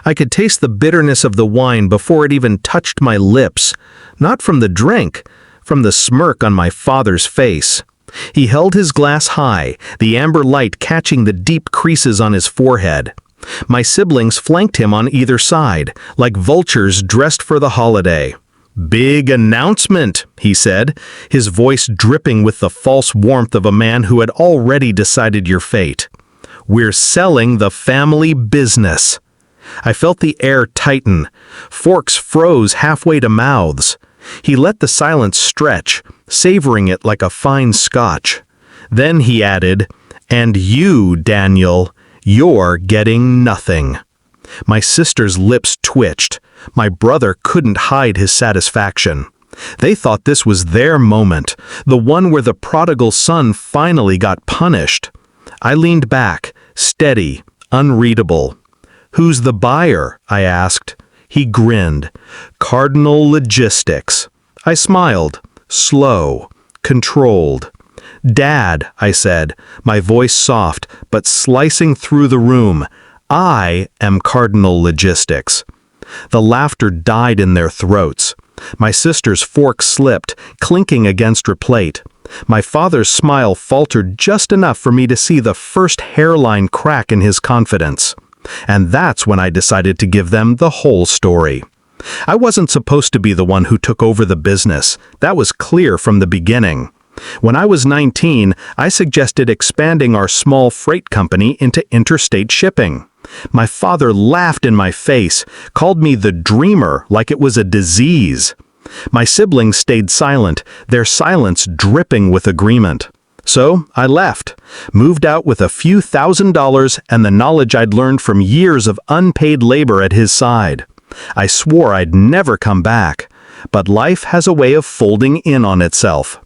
I could taste the bitterness of the wine before it even touched my lips, not from the drink, from the smirk on my father's face. He held his glass high, the amber light catching the deep creases on his forehead. My siblings flanked him on either side, like vultures dressed for the holiday. "Big announcement," he said, his voice dripping with the false warmth of a man who had already decided your fate. "We're selling the family business." I felt the air tighten. Forks froze halfway to mouths. He let the silence stretch, savoring it like a fine scotch. Then he added, "And you, Daniel, you're getting nothing." My sister's lips twitched. My brother couldn't hide his satisfaction. They thought this was their moment, the one where the prodigal son finally got punished. I leaned back, steady, unreadable. "Who's the buyer?" I asked. He grinned. "Cardinal Logistics." I smiled, slow, controlled. "Dad," I said, my voice soft but slicing through the room, "I am Cardinal Logistics." The laughter died in their throats. My sister's fork slipped, clinking against her plate. My father's smile faltered just enough for me to see the first hairline crack in his confidence. And that's when I decided to give them the whole story. I wasn't supposed to be the one who took over the business. That was clear from the beginning. When I was 19, I suggested expanding our small freight company into interstate shipping. My father laughed in my face, called me the dreamer like it was a disease. My siblings stayed silent, their silence dripping with agreement. So I left, moved out with a few $1,000s and the knowledge I'd learned from years of unpaid labor at his side. I swore I'd never come back, but life has a way of folding in on itself.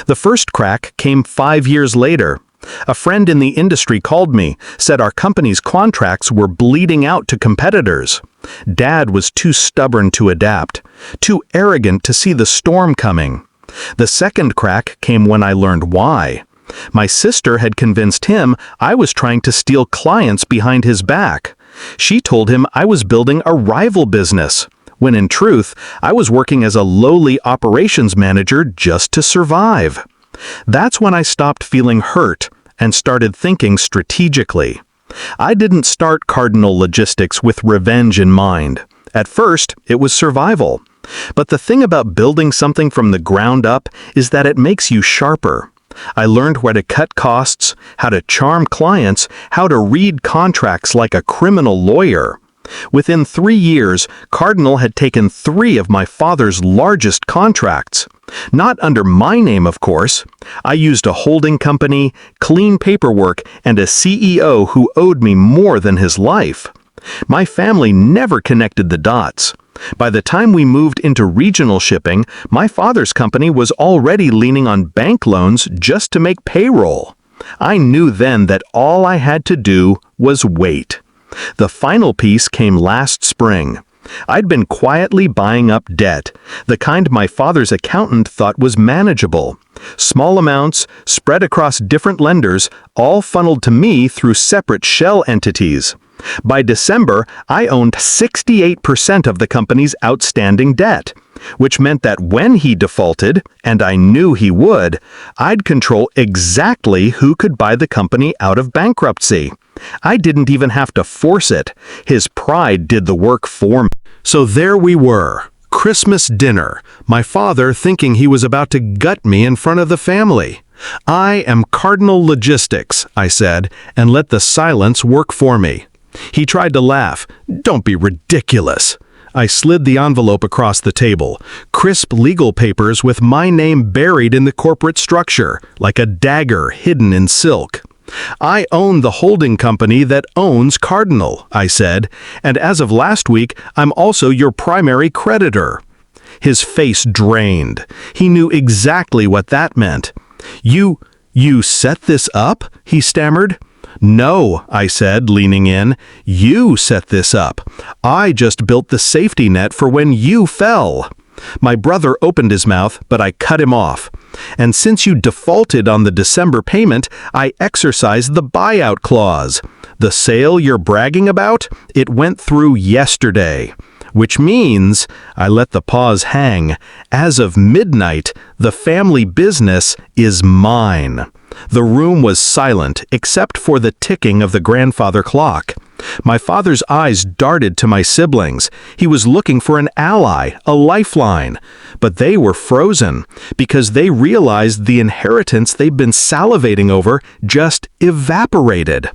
The first crack came 5 years later. A friend in the industry called me, said our company's contracts were bleeding out to competitors. Dad was too stubborn to adapt, too arrogant to see the storm coming. The second crack came when I learned why. My sister had convinced him I was trying to steal clients behind his back. She told him I was building a rival business, when in truth, I was working as a lowly operations manager just to survive. That's when I stopped feeling hurt and started thinking strategically. I didn't start Cardinal Logistics with revenge in mind. At first, it was survival. But the thing about building something from the ground up is that it makes you sharper. I learned where to cut costs, how to charm clients, how to read contracts like a criminal lawyer. Within 3 years, Cardinal had taken 3 of my father's largest contracts. Not under my name, of course. I used a holding company, clean paperwork, and a CEO who owed me more than his life. My family never connected the dots. By the time we moved into regional shipping, my father's company was already leaning on bank loans just to make payroll. I knew then that all I had to do was wait. The final piece came last spring. I'd been quietly buying up debt, the kind my father's accountant thought was manageable. Small amounts, spread across different lenders, all funneled to me through separate shell entities. By December, I owned 68% of the company's outstanding debt, which meant that when he defaulted, and I knew he would, I'd control exactly who could buy the company out of bankruptcy. I didn't even have to force it. His pride did the work for me. So there we were, Christmas dinner, my father thinking he was about to gut me in front of the family. "I am Cardinal Logistics," I said, and let the silence work for me. He tried to laugh. "Don't be ridiculous." I slid the envelope across the table, crisp legal papers with my name buried in the corporate structure, like a dagger hidden in silk. "I own the holding company that owns Cardinal," I said, "and as of last week, I'm also your primary creditor." His face drained. He knew exactly what that meant. You set this up?" he stammered. "No," I said, leaning in. "You set this up. I just built the safety net for when you fell." My brother opened his mouth, but I cut him off. And since you defaulted on the December payment, I exercised the buyout clause. The sale you're bragging about, it went through yesterday. Which means, I let the pause hang, as of midnight, the family business is mine. The room was silent except for the ticking of the grandfather clock. My father's eyes darted to my siblings. He was looking for an ally, a lifeline. But they were frozen because they realized the inheritance they'd been salivating over just evaporated.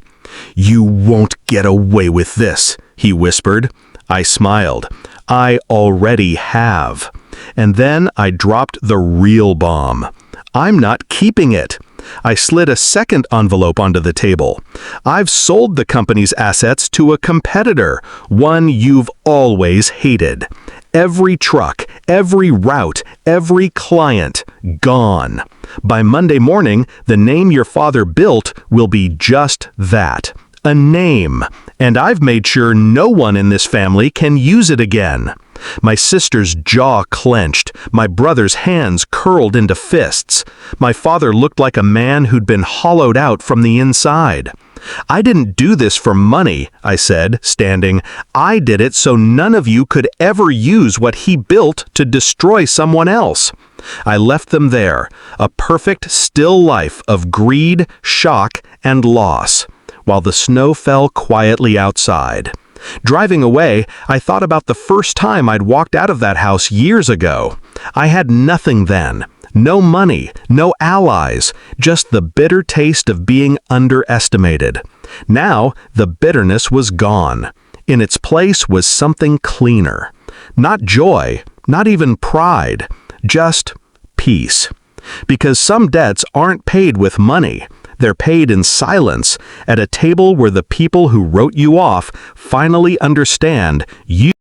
"You won't get away with this," he whispered. I smiled. "I already have." And then I dropped the real bomb. "I'm not keeping it." I slid a second envelope onto the table. "I've sold the company's assets to a competitor, one you've always hated. Every truck, every route, every client, gone. By Monday morning, the name your father built will be just that. A name. And I've made sure no one in this family can use it again." My sister's jaw clenched. My brother's hands curled into fists. My father looked like a man who'd been hollowed out from the inside. "I didn't do this for money," I said, standing. "I did it so none of you could ever use what he built to destroy someone else." I left them there, a perfect still life of greed, shock, and loss, while the snow fell quietly outside. Driving away, I thought about the first time I'd walked out of that house years ago. I had nothing then. No money, no allies, just the bitter taste of being underestimated. Now, the bitterness was gone. In its place was something cleaner. Not joy, not even pride, just peace. Because some debts aren't paid with money. They're paid in silence, at a table where the people who wrote you off finally understand you